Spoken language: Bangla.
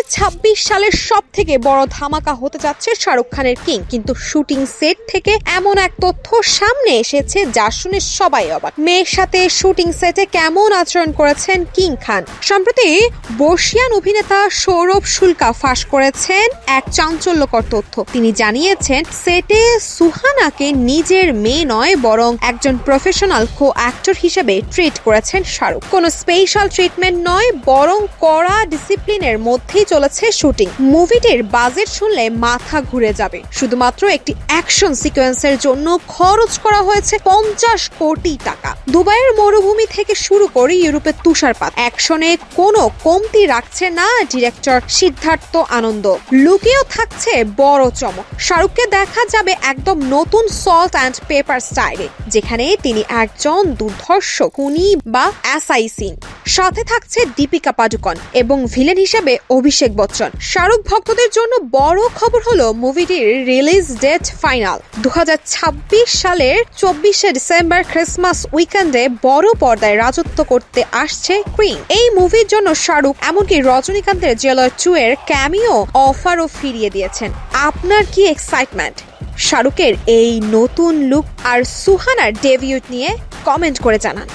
2026 সালের সবথেকে বড় ধামাকা হতে যাচ্ছে শাহরুখ খানের কিং, কিন্তু শুটিং সেট থেকে এমন এক তথ্য সামনে এসেছে যা শুনে সবাই অবাক। মেয়ের সাথে শুটিং সেটে কেমন আচরণ করেছেন কিং খান। সম্প্রতি বর্ষিয়ান অভিনেতা সৌরভ শুল্কা ফাঁস করেছেন এক চাঞ্চল্যকর তথ্য। তিনি জানিয়েছেন সেটে সুহানাকে নিজের মেয়ে নয় বরং একজন প্রফেশনাল কো অ্যাক্টর হিসেবে ট্রিট করেছেন শাহরুখ। কোনো স্পেশাল ট্রিটমেন্ট নয় বরং কড়া ডিসিপ্লিনের মধ্যেই চলেছে শুটিং। মুভিটির বাজেট শুনলে মাথা ঘুরে যাবে। শুধুমাত্র একটি অ্যাকশন সিকোয়েন্সের জন্য খরচ করা হয়েছে 50 কোটি টাকা। দুবাইয়ের মরুভূমি থেকে শুরু করে ইউরোপের তুষারপাত, অ্যাকশনে কোনো কমতি রাখছে না ডিরেক্টর সিদ্ধার্থ আনন্দ। লুকেও থাকছে বড় চমক। শাহরুখকে দেখা যাবে একদম নতুন সল্ট অ্যান্ড পেপার স্টাইলে, যেখানে তিনি একজন দুর্ধর্ষ খুনি বা অ্যাসাইসিন। সাথে থাকছে দীপিকা পাডুকোন এবং ভিলেন হিসেবে অভিষেক বচ্চন। শাহরুখ ভক্তদের জন্য বড় খবর হলো মুভিটির রিলিজ ডেট ফাইনাল। 2026 সালের 24শে ডিসেম্বর ক্রিসমাস উইকেন্ডে বড় পর্দায় রাজত্ব করতে আসছে কুইন। এই মুভির জন্য শাহরুখ এমনকি রজনীকান্তের জেলার 2 এর ক্যামিও অফারও ফিরিয়ে দিয়েছেন। আপনার কি এক্সাইটমেন্ট শাহরুখের এই নতুন লুক আর সুহানার ডেবিউট নিয়ে? কমেন্ট করে জানান।